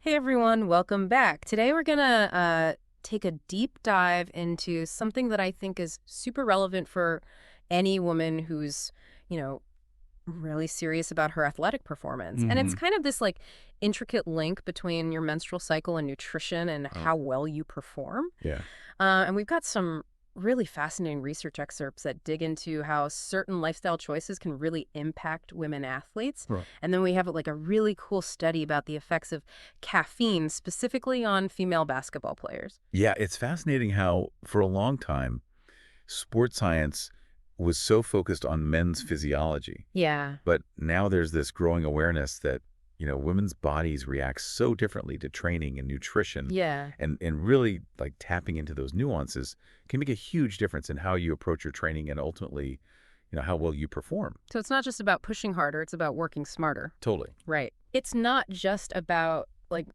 Hey everyone, welcome back. Today we're gonna take a deep dive into something that I think is super relevant for any woman who's, you know, really serious about her athletic performance. And it's hmm kind of this like intricate link between your menstrual cycle and nutrition and Oh, how well you perform. yeah. And we've got some really fascinating research excerpts that dig into how certain lifestyle choices can really impact women athletes. Right. And then we have like a really cool study about the effects of caffeine specifically on female basketball players. Yeah, it's fascinating how, for a long time, sports science was so focused on men's physiology. Yeah. But now there's this growing awareness that, women's bodies react so differently to training and nutrition. Yeah. And really, like, tapping into those nuances can make a huge difference in how you approach your training and ultimately, how well you perform. So it's not just about pushing harder, it's about working smarter. Totally. Right. It's not just about like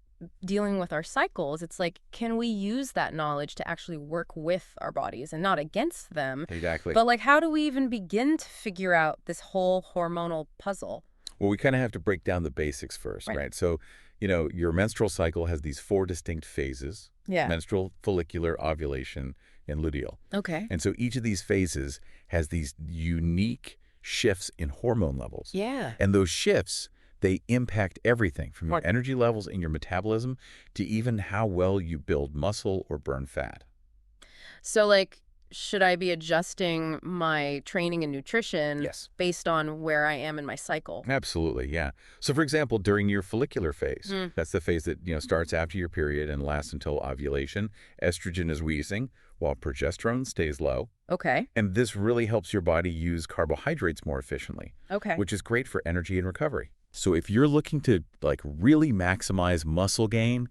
dealing with our cycles. It's like, can we use that knowledge to actually work with our bodies and not against them? Exactly. But like, how do we even begin to figure out this whole hormonal puzzle? Well, we kind of have to break down the basics first, Right. right? So, your menstrual cycle has these four distinct phases: Yeah. menstrual, follicular, ovulation, and luteal. Okay. And so each of these phases has these unique shifts in hormone levels. Yeah. And those shifts, they impact everything from your Right. energy levels in your metabolism to even how well you build muscle or burn fat. So like, should I be adjusting my training and nutrition Yes. based on where I am in my cycle? Absolutely, yeah. So for example, during your follicular phase, Hmm. that's the phase that, starts after your period and lasts until ovulation, estrogen is wheezing while progesterone stays low. Okay. And this really helps your body use carbohydrates more efficiently, Okay. which is great for energy and recovery. So if you're looking to like really maximize muscle gain,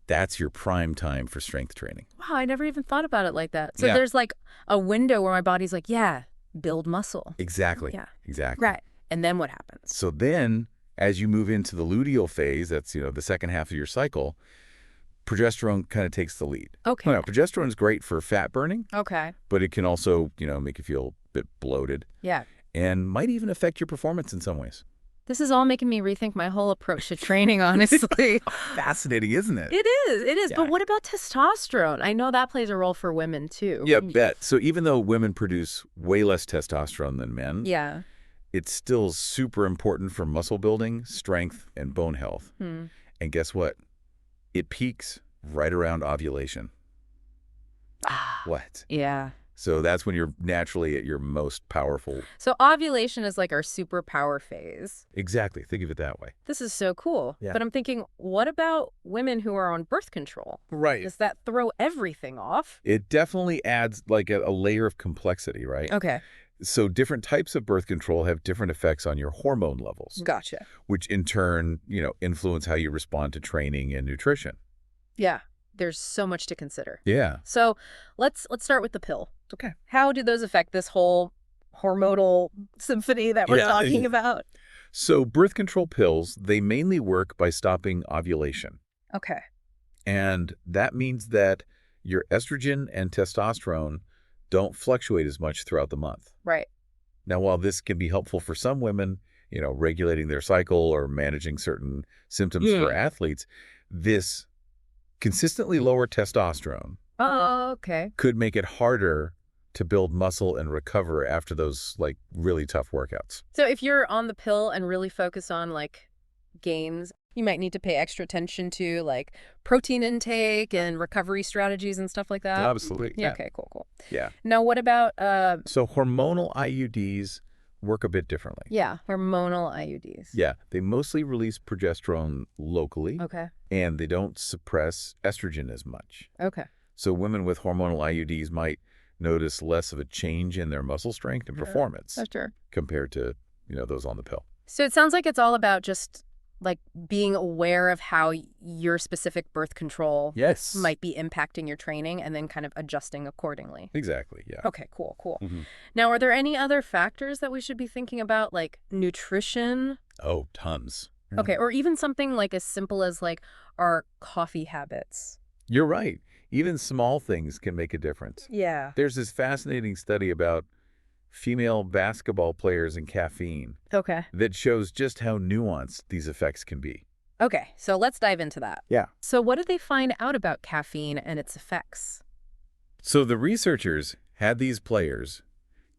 that's your prime time for strength training. Wow, I never even thought about it like that. So Yeah. there's like a window where my body's like, yeah, build muscle. Exactly. Yeah. Exactly. Right. And then what happens? So then as you move into the luteal phase, that's, the second half of your cycle, progesterone kind of takes the lead. Okay. Now, progesterone is great for fat burning, Okay. but it can also, make you feel a bit bloated Yeah. and might even affect your performance in some ways. This is all making me rethink my whole approach to training, honestly. Fascinating, isn't it? It is. It is. Yeah. But what about testosterone? I know that plays a role for women, too. Yeah, bet. So even though women produce way less testosterone than men, Yeah. it's still super important for muscle building, strength, and bone health. Hmm. And guess what? It peaks right around ovulation. Ah. What? Yeah. So that's when you're naturally at your most powerful. So ovulation is like our superpower phase. Exactly. Think of it that way. This is so cool. Yeah. But I'm thinking, what about women who are on birth control? Right. Does that throw everything off? It definitely adds like a layer of complexity, right? Okay. So different types of birth control have different effects on your hormone levels, Gotcha. which in turn, influence how you respond to training and nutrition. Yeah. There's so much to consider. Yeah. So let's start with the pill. Okay. How do those affect this whole hormonal symphony that we're Yeah. talking about? So birth control pills, they mainly work by stopping ovulation. Okay. And that means that your estrogen and testosterone don't fluctuate as much throughout the month. Right. Now, while this can be helpful for some women, regulating their cycle or managing certain symptoms for athletes, this consistently lower testosterone Oh, okay. could make it harder to build muscle and recover after those like really tough workouts. So if you're on the pill and really focus on like gains, you might need to pay extra attention to like protein intake and recovery strategies and stuff like that. Absolutely. Yeah. Okay, cool. Yeah. Now what about So hormonal IUDs work a bit differently. hormonal IUDs? Yeah. They mostly release progesterone locally, Okay. and they don't suppress estrogen as much. Okay. So women with hormonal IUDs might notice less of a change in their muscle strength and performance Sure. compared to, those on the pill. So it sounds like it's all about just like being aware of how your specific birth control Yes. might be impacting your training and then kind of adjusting accordingly. Exactly. Yeah. Okay, cool. Mhm. Now, are there any other factors that we should be thinking about, like nutrition? Oh, tons. Okay, or even something like as simple as like our coffee habits. You're right. Even small things can make a difference. Yeah. There's this fascinating study about female basketball players and caffeine Okay. that shows just how nuanced these effects can be. Okay, so let's dive into that. Yeah. So what did they find out about caffeine and its effects? So the researchers had these players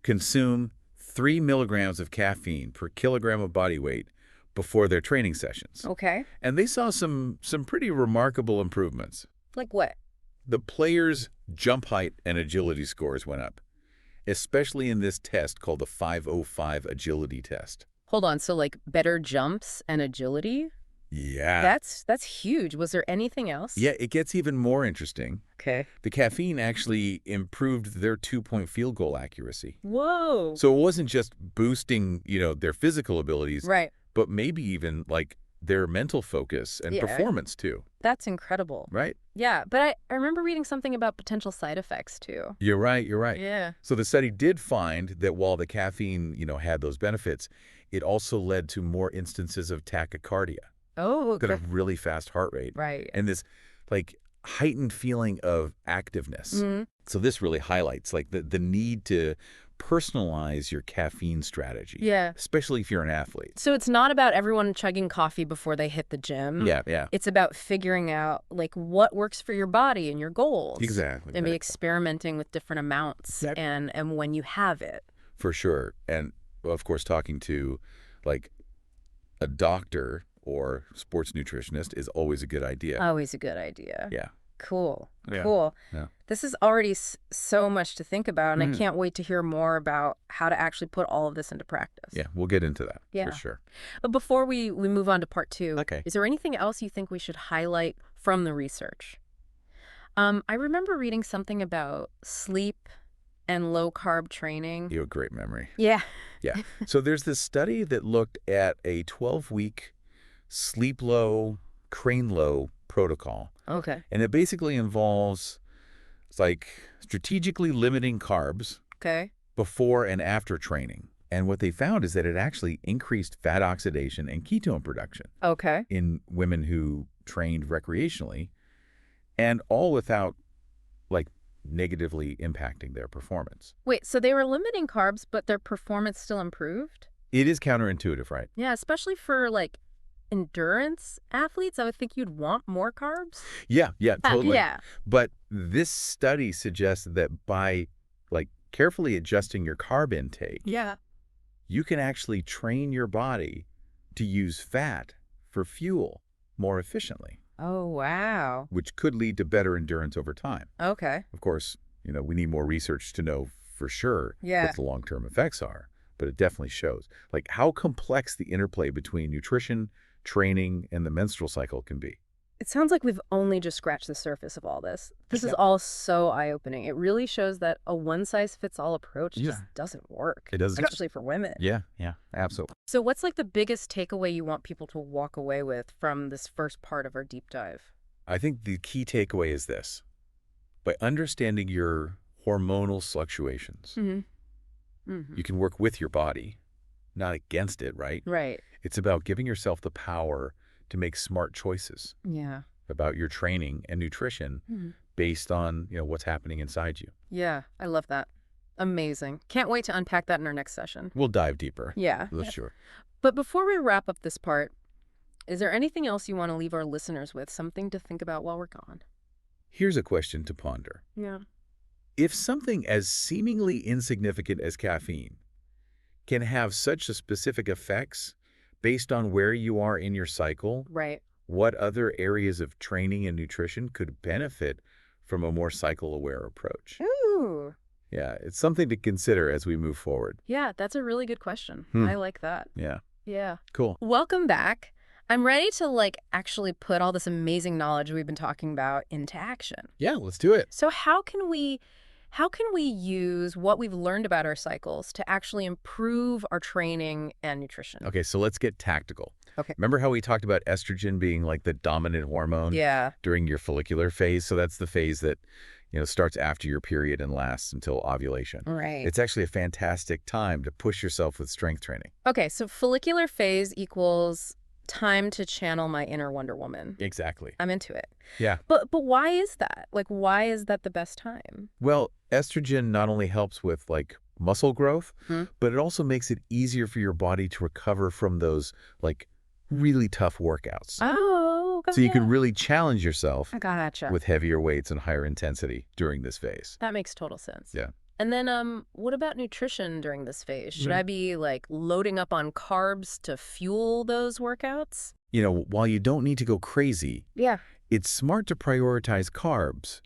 consume 3 milligrams of caffeine per kilogram of body weight before their training sessions. Okay. And they saw some pretty remarkable improvements. Like what? The players' jump height and agility scores went up, especially in this test called the 505 agility test. Hold on, so like better jumps and agility? Yeah. That's huge. Was there anything else? Yeah, it gets even more interesting. Okay. The caffeine actually improved their 2-point field goal accuracy. Whoa. So it wasn't just boosting, their physical abilities, Right. but maybe even like their mental focus and Yeah. performance too, That's incredible. right? Yeah, but I remember reading something about potential side effects too. You're right. Yeah. So the study did find that while the caffeine, had those benefits, it also led to more instances of tachycardia, Oh, got a okay. really fast heart rate, Right. and this like heightened feeling of activeness. Mhm. So this really highlights like the need to personalize your caffeine strategy, Yeah. especially if you're an athlete. So it's not about everyone chugging coffee before they hit the gym. Yeah. It's about figuring out like what works for your body and your goals. Exactly. And be experimenting with different amounts Yep. and when you have it. For sure. And of course, talking to like a doctor or sports nutritionist is always a good idea. Always a good idea. Yeah. Cool. Yeah. Cool. Yeah. This is already so much to think about, and I Mhm. can't wait to hear more about how to actually put all of this into practice. Yeah, we'll get into that Yeah. for sure. But before we move on to part 2, Okay. is there anything else you think we should highlight from the research? I remember reading something about sleep and low-carb training. You have a great memory. Yeah. Yeah. So there's this study that looked at a 12-week sleep low, crane low protocol. Okay. And it basically involves like strategically limiting carbs Okay. before and after training. And what they found is that it actually increased fat oxidation and ketone production Okay. in women who trained recreationally, and all without like negatively impacting their performance. Wait, so they were limiting carbs, but their performance still improved? It is counterintuitive, right? Yeah, especially for like endurance athletes. I would think you'd want more carbs. Yeah, totally. Yeah. But this study suggests that by like carefully adjusting your carb intake, Yeah. you can actually train your body to use fat for fuel more efficiently, Oh, wow. which could lead to better endurance over time. Okay. Of course, we need more research to know for sure Yeah. what the long-term effects are, but it definitely shows like how complex the interplay between nutrition, training, and the menstrual cycle can be. It sounds like we've only just scratched the surface of all this. This is Yeah. all so eye-opening. It really shows that a one-size-fits-all approach just Yeah. doesn't work. It doesn't. Especially for women. Yeah, absolutely. So what's like the biggest takeaway you want people to walk away with from this first part of our deep dive? I think the key takeaway is this. By understanding your hormonal fluctuations, you can work with your body, not against it, right? Right. It's about giving yourself the power to make smart choices Yeah. about your training and nutrition based on, what's happening inside you. Yeah, I love that. Amazing. Can't wait to unpack that in our next session. We'll dive deeper. Yeah. Sure. But before we wrap up this part, is there anything else you want to leave our listeners with, something to think about while we're gone? Here's a question to ponder. Yeah. If something as seemingly insignificant as caffeine can have such a specific effects based on where you are in your cycle, Right. what other areas of training and nutrition could benefit from a more cycle-aware approach? Ooh. Yeah, it's something to consider as we move forward. Yeah, that's a really good question. Hmm. I like that. Yeah, Yeah. cool. Welcome back. I'm ready to actually put all this amazing knowledge we've been talking about into action. Yeah, let's do it. So how can we use what we've learned about our cycles to actually improve our training and nutrition? Okay, so let's get tactical. Okay. Remember how we talked about estrogen being like the dominant hormone Yeah. during your follicular phase? So that's the phase that, starts after your period and lasts until ovulation. Right. It's actually a fantastic time to push yourself with strength training. Okay, so follicular phase equals time to channel my inner Wonder Woman. Exactly. I'm into it. Yeah. But why is that? Why is that the best time? Well, estrogen not only helps with muscle growth, Hmm. but it also makes it easier for your body to recover from those really tough workouts. Oh, So you gotcha. can really challenge yourself I gotcha. with heavier weights and higher intensity during this phase. That makes total sense. Yeah. And then, what about nutrition during this phase? Should Right. I be, like, loading up on carbs to fuel those workouts? While you don't need to go crazy, Yeah. it's smart to prioritize carbs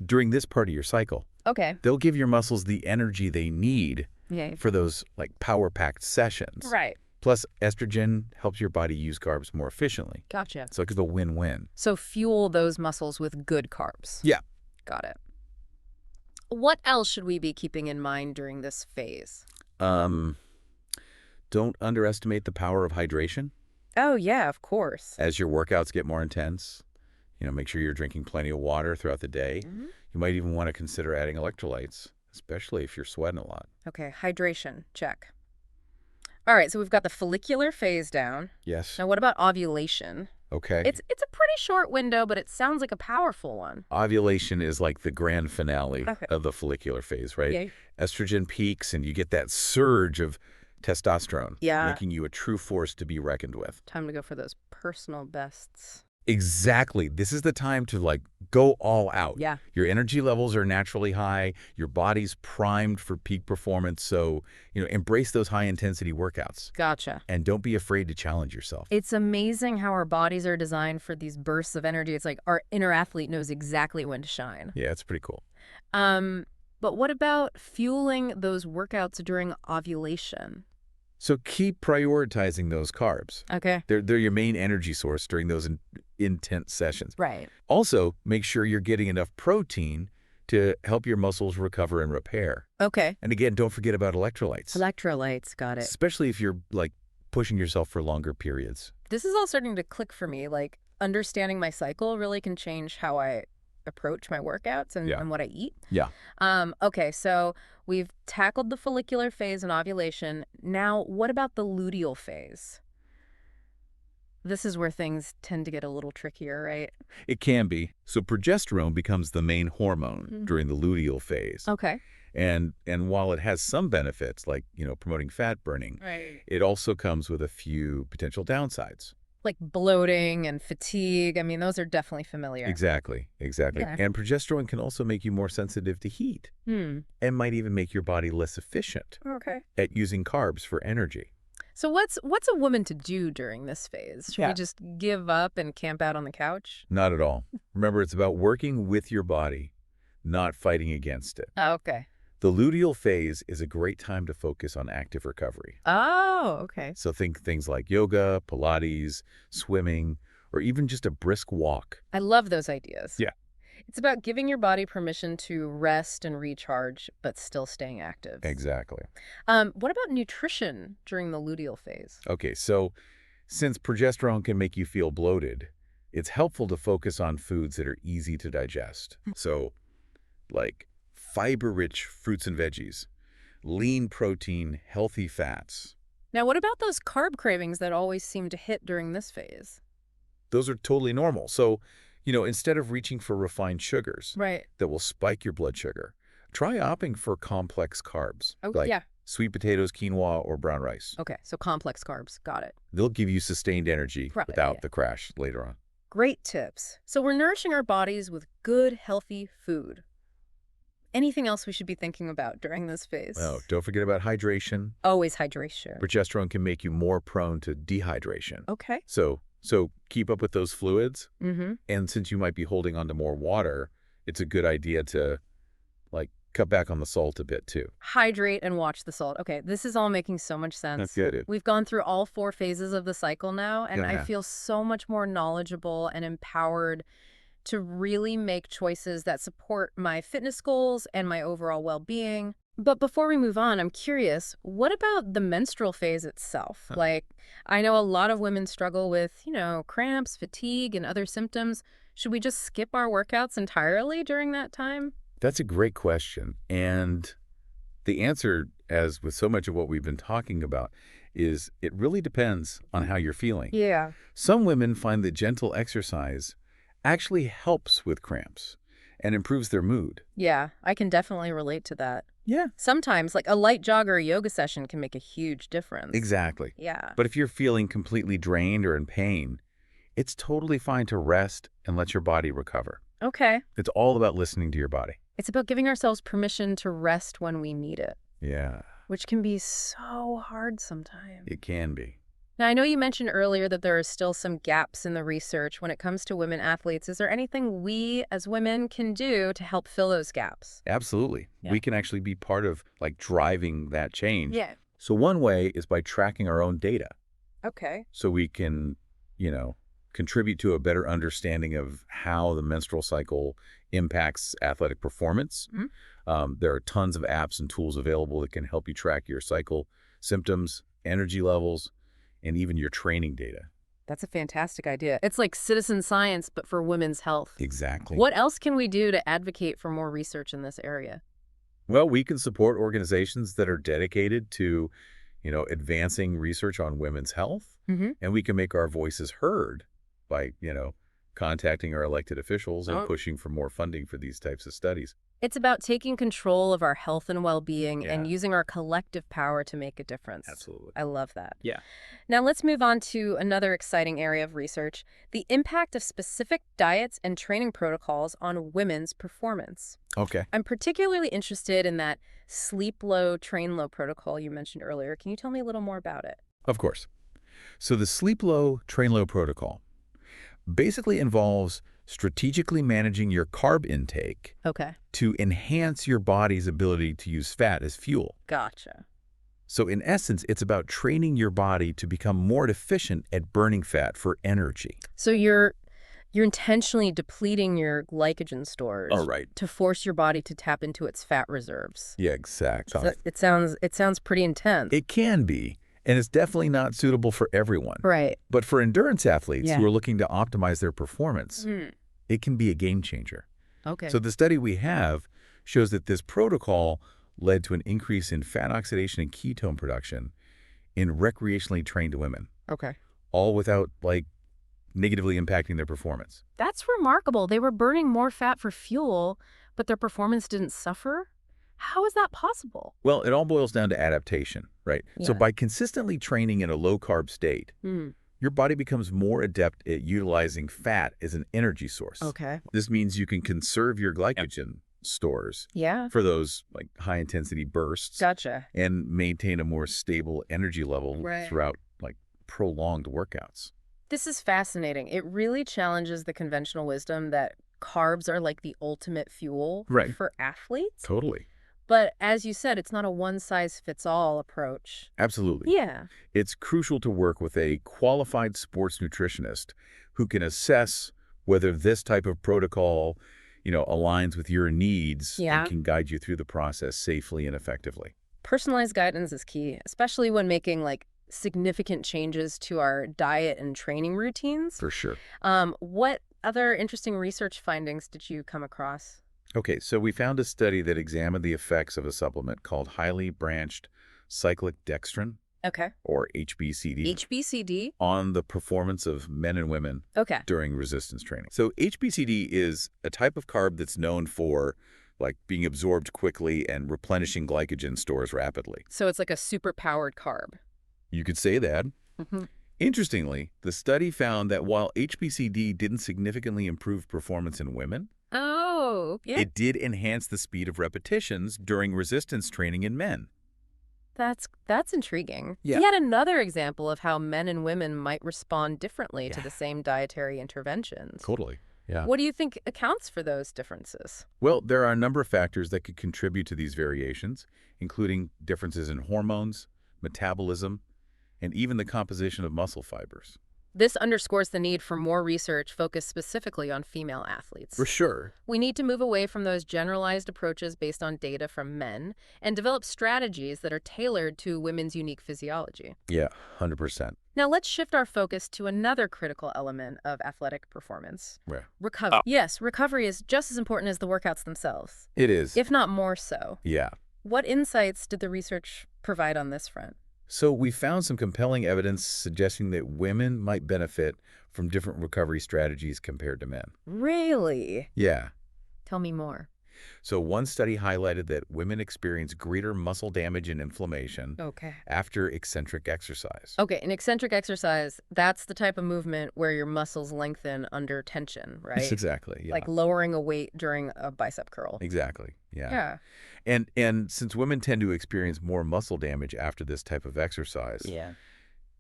during this part of your cycle. Okay. They'll give your muscles the energy they need Yeah. for those like power-packed sessions. Right. Plus, estrogen helps your body use carbs more efficiently. Gotcha. So it's a win-win. So fuel those muscles with good carbs. Yeah. Got it. What else should we be keeping in mind during this phase? Don't underestimate the power of hydration. Oh, yeah, of course. As your workouts get more intense, make sure you're drinking plenty of water throughout the day. Mhm. You might even want to consider adding electrolytes, especially if you're sweating a lot. Okay, hydration, check. All right, so we've got the follicular phase down. Yes. Now, what about ovulation? Okay. It's a pretty short window, but it sounds like a powerful one. Ovulation is like the grand finale Okay. of the follicular phase, right? Yeah. Estrogen peaks and you get that surge of testosterone, Yeah. making you a true force to be reckoned with. Time to go for those personal bests. Exactly. This is the time to go all out. Yeah. Your energy levels are naturally high. Your body's primed for peak performance. So, embrace those high intensity workouts Gotcha. and don't be afraid to challenge yourself. It's amazing how our bodies are designed for these bursts of energy. It's like our inner athlete knows exactly when to shine. Yeah, it's pretty cool. But what about fueling those workouts during ovulation? So keep prioritizing those carbs. Okay. They're your main energy source during those intense sessions. Right. Also, make sure you're getting enough protein to help your muscles recover and repair. Okay. And again, don't forget about electrolytes. Electrolytes, got it. Especially if you're pushing yourself for longer periods. This is all starting to click for me. Like, understanding my cycle really can change how I approach my workouts and what I eat. Yeah. Okay, so we've tackled the follicular phase and ovulation. Now, what about the luteal phase? This is where things tend to get a little trickier, right? It can be. So progesterone becomes the main hormone during the luteal phase. Okay. And while it has some benefits, like, promoting fat burning, Right. it also comes with a few potential downsides. Like bloating and fatigue. I mean, those are definitely familiar. Exactly. Okay. And progesterone can also make you more sensitive to heat and might even make your body less efficient Okay. at using carbs for energy. So what's a woman to do during this phase? Should we just give up and camp out on the couch? Not at all. Remember, it's about working with your body, not fighting against it. Oh, okay. The luteal phase is a great time to focus on active recovery. Oh, okay. So think things like yoga, Pilates, swimming, or even just a brisk walk. I love those ideas. Yeah. It's about giving your body permission to rest and recharge, but still staying active. Exactly. What about nutrition during the luteal phase? Okay, so since progesterone can make you feel bloated, it's helpful to focus on foods that are easy to digest. So, like fiber-rich fruits and veggies, lean protein, healthy fats. Now, what about those carb cravings that always seem to hit during this phase? Those are totally normal. So, instead of reaching for refined sugars Right. that will spike your blood sugar, try opting for complex carbs, Oh, like yeah. sweet potatoes, quinoa, or brown rice. Okay, so complex carbs. Got it. They'll give you sustained energy Right, without yeah. the crash later on. Great tips. So we're nourishing our bodies with good, healthy food. Anything else we should be thinking about during this phase? Oh, don't forget about hydration. Always hydration. Progesterone can make you more prone to dehydration. Okay. So keep up with those fluids. Mm-hmm. And since you might be holding on to more water, it's a good idea to cut back on the salt a bit too. Hydrate and watch the salt. Okay, this is all making so much sense. That's good. We've gone through all 4 phases of the cycle now, and I Yeah. feel so much more knowledgeable and empowered to really make choices that support my fitness goals and my overall well-being. But before we move on, I'm curious, what about the menstrual phase itself? Like, I know a lot of women struggle with, cramps, fatigue, and other symptoms. Should we just skip our workouts entirely during that time? That's a great question. And the answer, as with so much of what we've been talking about, is it really depends on how you're feeling. Yeah. Some women find that gentle exercise actually helps with cramps and improves their mood. Yeah, I can definitely relate to that. Yeah. Sometimes, like a light jog or a yoga session can make a huge difference. Exactly. Yeah. But if you're feeling completely drained or in pain, it's totally fine to rest and let your body recover. Okay. It's all about listening to your body. It's about giving ourselves permission to rest when we need it, Yeah, which can be so hard sometimes. it can be. Now, I know you mentioned earlier that there are still some gaps in the research when it comes to women athletes. Is there anything we as women can do to help fill those gaps? Absolutely. Yeah. We can actually be part of driving that change. Yeah. So one way is by tracking our own data. Okay. So we can, contribute to a better understanding of how the menstrual cycle impacts athletic performance. There are tons of apps and tools available that can help you track your cycle symptoms, energy levels, and even your training data. That's a fantastic idea. It's like citizen science, but for women's health. Exactly. What else can we do to advocate for more research in this area? Well, we can support organizations that are dedicated to, advancing research on women's health, and we can make our voices heard by, contacting our elected officials and pushing for more funding for these types of studies. It's about taking control of our health and well-being and Yeah. using our collective power to make a difference. Absolutely. I love that. Yeah. Now let's move on to another exciting area of research, the impact of specific diets and training protocols on women's performance. Okay. I'm particularly interested in that sleep low, train low protocol you mentioned earlier. Can you tell me a little more about it? Of course. So the sleep low, train low protocol basically involves strategically managing your carb intake Okay. to enhance your body's ability to use fat as fuel. Gotcha. So in essence, it's about training your body to become more efficient at burning fat for energy. So you're intentionally depleting your glycogen stores All right. to force your body to tap into its fat reserves. Yeah, exactly. So it sounds pretty intense. It can be, and it's definitely not suitable for everyone. Right. But for endurance athletes Yeah. who are looking to optimize their performance, it can be a game changer. Okay. So the study we have shows that this protocol led to an increase in fat oxidation and ketone production in recreationally trained women, Okay. all without negatively impacting their performance. That's remarkable. They were burning more fat for fuel, but their performance didn't suffer. How is that possible? Well, it all boils down to adaptation, right? So Yeah. by consistently training in a low-carb state, your body becomes more adept at utilizing fat as an energy source. Okay. This means you can conserve your glycogen stores Yeah. for those high-intensity bursts Gotcha. and maintain a more stable energy level Right. throughout prolonged workouts. This is fascinating. It really challenges the conventional wisdom that carbs are like the ultimate fuel Right. for athletes. Totally. But as you said, it's not a one-size-fits-all approach. Absolutely. Yeah. It's crucial to work with a qualified sports nutritionist who can assess whether this type of protocol, aligns with your needs Yeah. and can guide you through the process safely and effectively. Personalized guidance is key, especially when making significant changes to our diet and training routines. For sure. What other interesting research findings did you come across? Okay, so we found a study that examined the effects of a supplement called highly branched cyclic dextrin, Okay. or HBCD, HBCD? on the performance of men and women Okay. during resistance training. So HBCD is a type of carb that's known for being absorbed quickly and replenishing glycogen stores rapidly. So it's like a super-powered carb. You could say that. Mm-hmm. Interestingly, the study found that while HBCD didn't significantly improve performance in women, Oh, yeah. it did enhance the speed of repetitions during resistance training in men. That's intriguing. Yeah. Yet another example of how men and women might respond differently to Yeah. the same dietary interventions. Totally. Yeah. What do you think accounts for those differences? Well, there are a number of factors that could contribute to these variations, including differences in hormones, metabolism, and even the composition of muscle fibers. This underscores the need for more research focused specifically on female athletes. For sure. We need to move away from those generalized approaches based on data from men and develop strategies that are tailored to women's unique physiology. Yeah, 100%. Now let's shift our focus to another critical element of athletic performance. Yeah. Recovery. Yes, recovery is just as important as the workouts themselves, It is. if not more so. Yeah. What insights did the research provide on this front? So we found some compelling evidence suggesting that women might benefit from different recovery strategies compared to men. Really? Yeah. Tell me more. So one study highlighted that women experience greater muscle damage and inflammation Okay. after eccentric exercise. Okay, an eccentric exercise, that's the type of movement where your muscles lengthen under tension, Yes, right? exactly. Yeah, Like lowering a weight during a bicep curl. exactly. Yeah. Yeah. And since women tend to experience more muscle damage after this type of exercise, Yeah.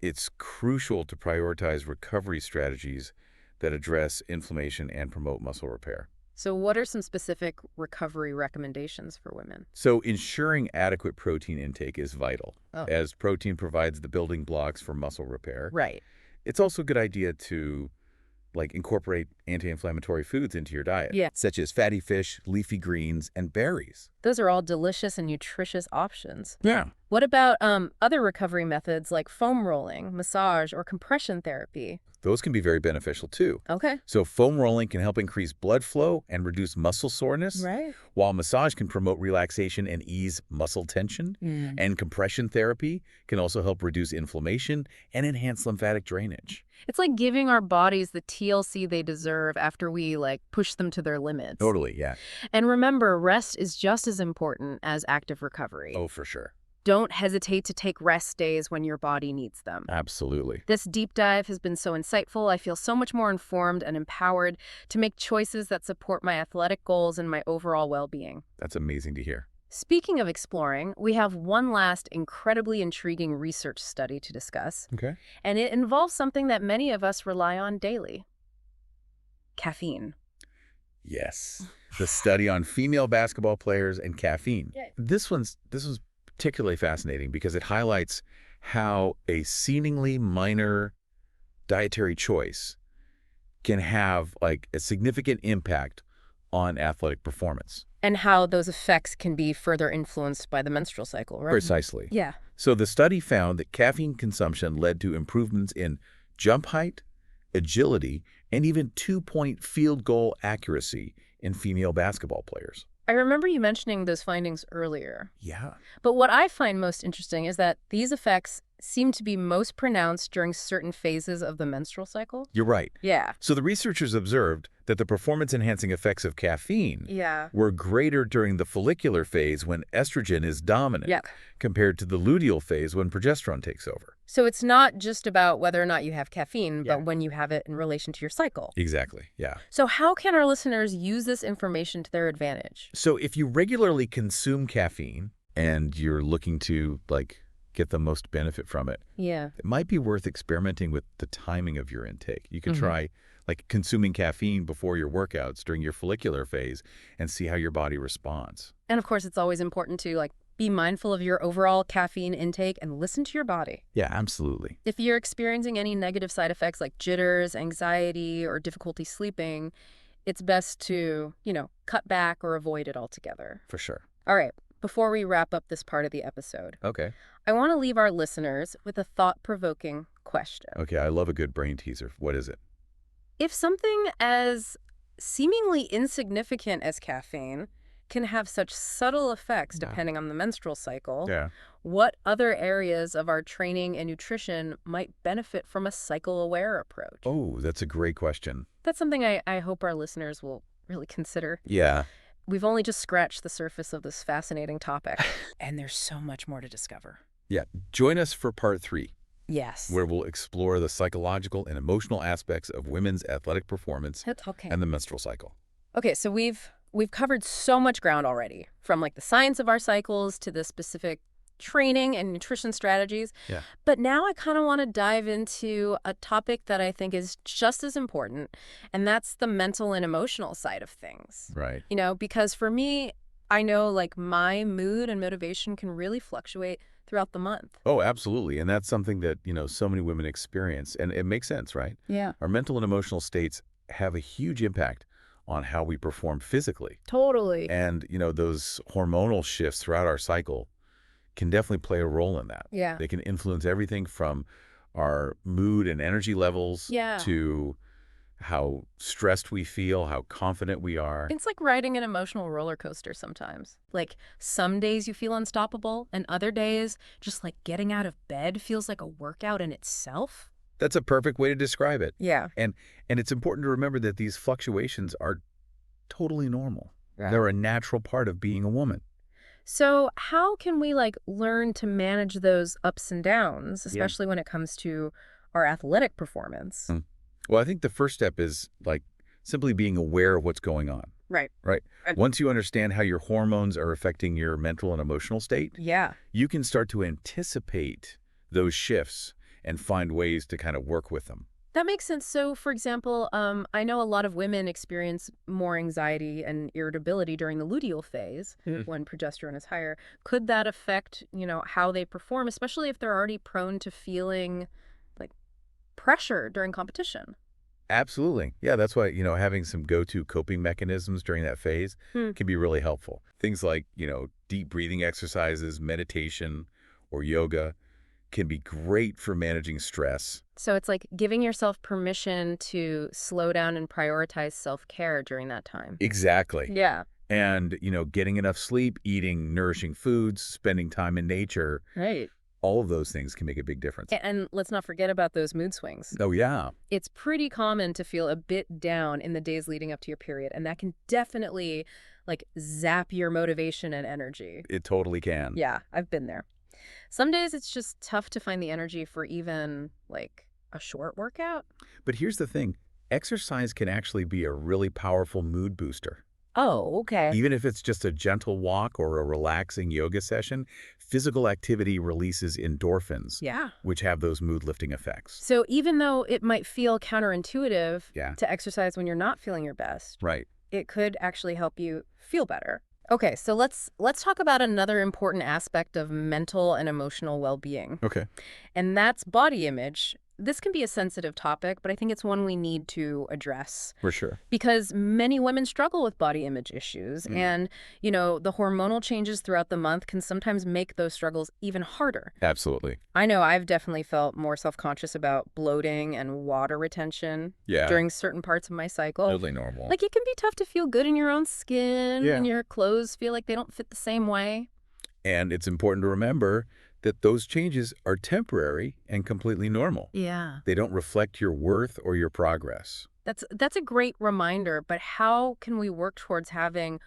it's crucial to prioritize recovery strategies that address inflammation and promote muscle repair. So what are some specific recovery recommendations for women? So ensuring adequate protein intake is vital, Oh, as protein provides the building blocks for muscle repair. right. It's also a good idea to incorporate anti-inflammatory foods into your diet, Yeah. such as fatty fish, leafy greens, and berries. Those are all delicious and nutritious options. Yeah. What about other recovery methods like foam rolling, massage, or compression therapy? Those can be very beneficial too. Okay. So foam rolling can help increase blood flow and reduce muscle soreness, Right. while massage can promote relaxation and ease muscle tension. And compression therapy can also help reduce inflammation and enhance lymphatic drainage. It's like giving our bodies the TLC they deserve after we push them to their limits. Totally, yeah. And remember, rest is just as important as active recovery. Oh, for sure. Don't hesitate to take rest days when your body needs them. Absolutely. This deep dive has been so insightful. I feel so much more informed and empowered to make choices that support my athletic goals and my overall well-being. That's amazing to hear. Speaking of exploring, we have one last incredibly intriguing research study to discuss, Okay. and it involves something that many of us rely on daily: caffeine. Yes. The study on female basketball players and caffeine. Yeah. This was particularly fascinating because it highlights how a seemingly minor dietary choice can have a significant impact on athletic performance. And how those effects can be further influenced by the menstrual cycle, right? Precisely. Yeah. So the study found that caffeine consumption led to improvements in jump height, agility, and even two-point field goal accuracy in female basketball players. I remember you mentioning those findings earlier. Yeah. But what I find most interesting is that these effects seem to be most pronounced during certain phases of the menstrual cycle. You're right. Yeah. So the researchers observed that the performance-enhancing effects of caffeine Yeah. were greater during the follicular phase when estrogen is dominant, Yeah. compared to the luteal phase when progesterone takes over. So it's not just about whether or not you have caffeine, Yeah. but when you have it in relation to your cycle. Exactly, yeah. So how can our listeners use this information to their advantage? So if you regularly consume caffeine and you're looking to get the most benefit from it, Yeah. it might be worth experimenting with the timing of your intake. You could Mhm. try consuming caffeine before your workouts during your follicular phase and see how your body responds. And of course, it's always important to be mindful of your overall caffeine intake and listen to your body. Yeah, absolutely. If you're experiencing any negative side effects like jitters, anxiety, or difficulty sleeping, it's best to, cut back or avoid it altogether. For sure. All right, before we wrap up this part of the episode, Okay. I want to leave our listeners with a thought-provoking question. Okay, I love a good brain teaser. What is it? If something as seemingly insignificant as caffeine can have such subtle effects Yeah. depending on the menstrual cycle, Yeah. what other areas of our training and nutrition might benefit from a cycle-aware approach? Oh, that's a great question. That's something I hope our listeners will really consider. Yeah. We've only just scratched the surface of this fascinating topic, and there's so much more to discover. Yeah. Join us for part 3, Yes. where we'll explore the psychological and emotional aspects of women's athletic performance Okay. and the menstrual cycle. Okay, so we've covered so much ground already, from the science of our cycles to the specific training and nutrition strategies. Yeah. But now I kind of want to dive into a topic that I think is just as important, and that's the mental and emotional side of things. Right. Because for me, I know my mood and motivation can really fluctuate throughout the month. Oh, absolutely. And that's something that, so many women experience. And it makes sense, right? Yeah. Our mental and emotional states have a huge impact on how we perform physically. Totally. And, those hormonal shifts throughout our cycle can definitely play a role in that. Yeah. They can influence everything from our mood and energy levels Yeah. to how stressed we feel, how confident we are. It's like riding an emotional roller coaster sometimes. Some days you feel unstoppable, and other days just getting out of bed feels like a workout in itself. That's a perfect way to describe it. Yeah. And it's important to remember that these fluctuations are totally normal. Yeah. They're a natural part of being a woman. So how can we learn to manage those ups and downs, Yeah. especially when it comes to our athletic performance? Mm. Well, I think the first step is simply being aware of what's going on, Right. right? And- Once you understand how your hormones are affecting your mental and emotional state, Yeah. you can start to anticipate those shifts and find ways to kind of work with them. That makes sense. So, for example, I know a lot of women experience more anxiety and irritability during the luteal phase when progesterone is higher. Could that affect, how they perform, especially if they're already prone to feeling like pressure during competition? Absolutely. Yeah, that's why, having some go-to coping mechanisms during that phase Hmm. can be really helpful. Things like, deep breathing exercises, meditation, or yoga can be great for managing stress. So it's like giving yourself permission to slow down and prioritize self-care during that time. Exactly. Yeah. And, getting enough sleep, eating nourishing foods, spending time in nature, Right. all of those things can make a big difference. And let's not forget about those mood swings. Oh, yeah. It's pretty common to feel a bit down in the days leading up to your period, and that can definitely zap your motivation and energy. It totally can. Yeah, I've been there. Some days it's just tough to find the energy for even a short workout. But here's the thing. Exercise can actually be a really powerful mood booster. Oh, okay. Even if it's just a gentle walk or a relaxing yoga session, physical activity releases endorphins, Yeah. which have those mood-lifting effects. So even though it might feel counterintuitive Yeah. to exercise when you're not feeling your best, Right. it could actually help you feel better. Okay, so let's talk about another important aspect of mental and emotional well-being, Okay. and that's body image. This can be a sensitive topic, but I think it's one we need to address For sure. because many women struggle with body image issues, and, the hormonal changes throughout the month can sometimes make those struggles even harder. Absolutely. I know I've definitely felt more self-conscious about bloating and water retention Yeah. during certain parts of my cycle. Totally normal. It can be tough to feel good in your own skin Yeah. and your clothes feel like they don't fit the same way. And it's important to remember that those changes are temporary and completely normal. Yeah. They don't reflect your worth or your progress. That's a great reminder, but how can we work towards having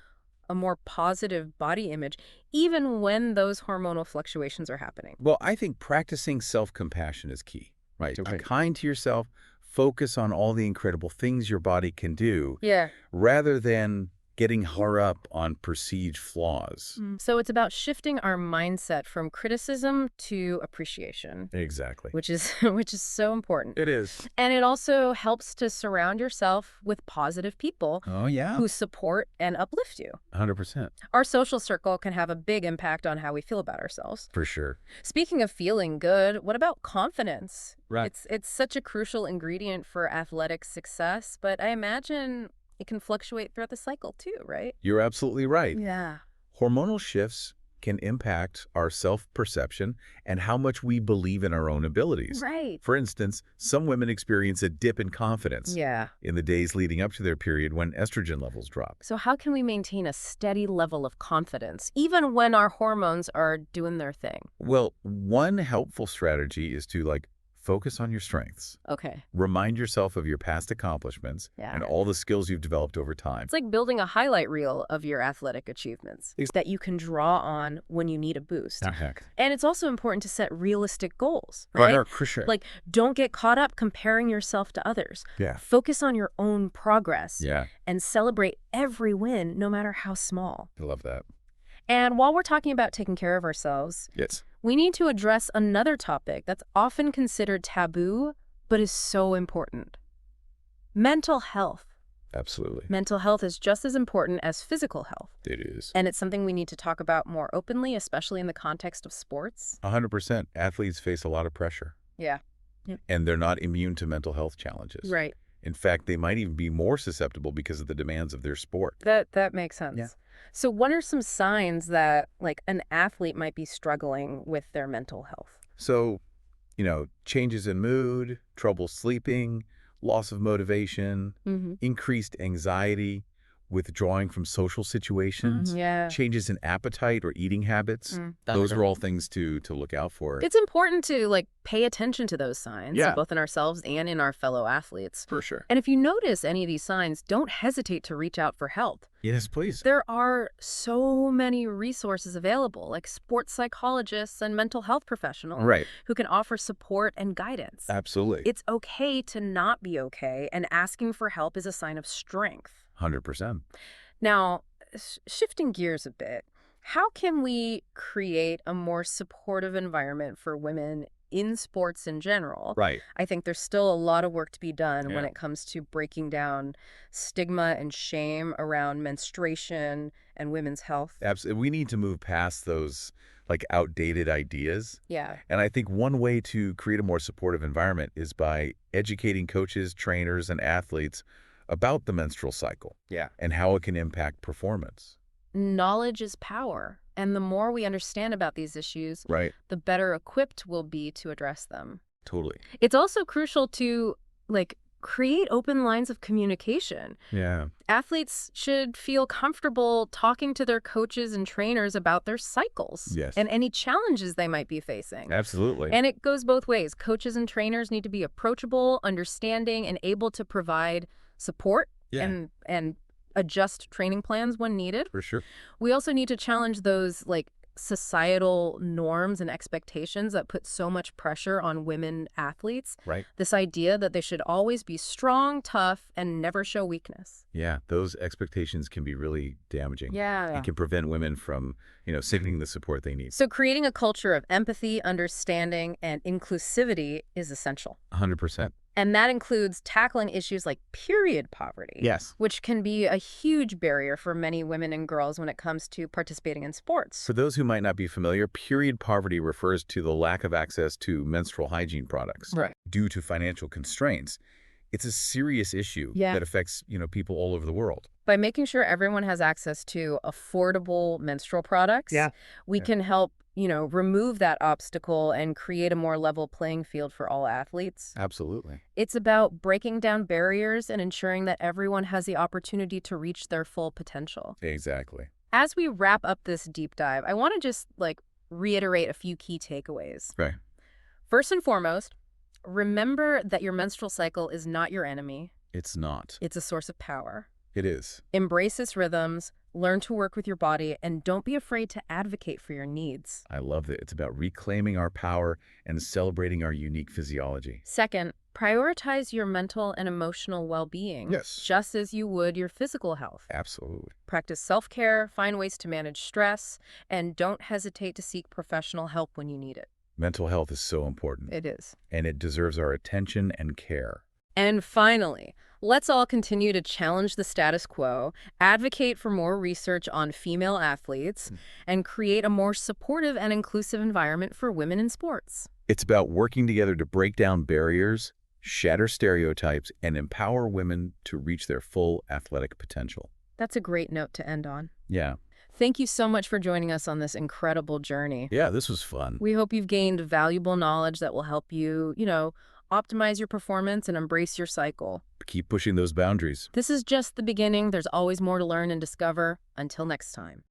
a more positive body image even when those hormonal fluctuations are happening? Well, I think practicing self-compassion is key, right? Be kind to yourself, focus on all the incredible things your body can do, Yeah. rather than getting hung up on perceived flaws. So it's about shifting our mindset from criticism to appreciation, Exactly. which is which is so important. It is. And it also helps to surround yourself with positive people Oh, yeah. who support and uplift you. 100%. Our social circle can have a big impact on how we feel about ourselves. For sure. Speaking of feeling good, what about confidence? Right. It's such a crucial ingredient for athletic success, but I imagine it can fluctuate throughout the cycle too, right? You're absolutely right. Yeah. Hormonal shifts can impact our self-perception and how much we believe in our own abilities. Right. For instance, some women experience a dip in confidence Yeah. in the days leading up to their period when estrogen levels drop. So how can we maintain a steady level of confidence even when our hormones are doing their thing? Well, one helpful strategy is to focus on your strengths. Okay. Remind yourself of your past accomplishments Yeah. and all the skills you've developed over time. It's like building a highlight reel of your athletic achievements that you can draw on when you need a boost. Heck. And it's also important to set realistic goals, right? For sure. Don't get caught up comparing yourself to others. Yeah. Focus on your own progress Yeah, and celebrate every win, no matter how small. I love that. And while we're talking about taking care of ourselves, Yes. we need to address another topic that's often considered taboo, but is so important. Mental health. Absolutely. Mental health is just as important as physical health. It is. And it's something we need to talk about more openly, especially in the context of sports. 100%. Athletes face a lot of pressure, Yeah. and they're not immune to mental health challenges. Right. In fact, they might even be more susceptible because of the demands of their sport. That makes sense. Yeah. So what are some signs that an athlete might be struggling with their mental health? So, changes in mood, trouble sleeping, loss of motivation, increased anxiety, withdrawing from social situations, Yeah. changes in appetite or eating habits. Those are all things to look out for. It's important to pay attention to those signs, Yeah. both in ourselves and in our fellow athletes. For sure. And if you notice any of these signs, don't hesitate to reach out for help. Yes, please. There are so many resources available, like sports psychologists and mental health professionals Right. who can offer support and guidance. Absolutely. It's okay to not be okay, and asking for help is a sign of strength. 100%. Now, shifting gears a bit, how can we create a more supportive environment for women in sports in general? Right. I think there's still a lot of work to be done when Yeah. it comes to breaking down stigma and shame around menstruation and women's health. Absolutely. We need to move past those outdated ideas. Yeah. And I think one way to create a more supportive environment is by educating coaches, trainers, and athletes about the menstrual cycle. Yeah. And how it can impact performance. Knowledge is power, and the more we understand about these issues, Right. the better equipped we'll be to address them. Totally. It's also crucial to create open lines of communication. Yeah. Athletes should feel comfortable talking to their coaches and trainers about their cycles Yes. and any challenges they might be facing. Absolutely. And it goes both ways. Coaches and trainers need to be approachable, understanding, and able to provide support Yeah. and adjust training plans when needed. For sure. We also need to challenge those societal norms and expectations that put so much pressure on women athletes. Right. This idea that they should always be strong, tough, and never show weakness. Yeah. Those expectations can be really damaging. Yeah. And can prevent women from, seeking the support they need. So creating a culture of empathy, understanding, and inclusivity is essential. 100%. And that includes tackling issues like period poverty. Yes. Which can be a huge barrier for many women and girls when it comes to participating in sports. For those who might not be familiar, period poverty refers to the lack of access to menstrual hygiene products. Right. Due to financial constraints. It's a serious issue Yeah. that affects, people all over the world. By making sure everyone has access to affordable menstrual products, we can help, remove that obstacle and create a more level playing field for all athletes. Absolutely. It's about breaking down barriers and ensuring that everyone has the opportunity to reach their full potential. Exactly. As we wrap up this deep dive, I want to just reiterate a few key takeaways. Right. First and foremost, remember that your menstrual cycle is not your enemy. It's not. It's a source of power. It is. Embrace its rhythms, learn to work with your body, and don't be afraid to advocate for your needs. I love that. It's about reclaiming our power and celebrating our unique physiology. Second, prioritize your mental and emotional well-being, Yes. just as you would your physical health. Absolutely. Practice self-care, find ways to manage stress, and don't hesitate to seek professional help when you need it. Mental health is so important. It is. And it deserves our attention and care. And finally, let's all continue to challenge the status quo, advocate for more research on female athletes, and create a more supportive and inclusive environment for women in sports. It's about working together to break down barriers, shatter stereotypes, and empower women to reach their full athletic potential. That's a great note to end on. Yeah. Thank you so much for joining us on this incredible journey. Yeah, this was fun. We hope you've gained valuable knowledge that will help you, optimize your performance and embrace your cycle. Keep pushing those boundaries. This is just the beginning. There's always more to learn and discover. Until next time.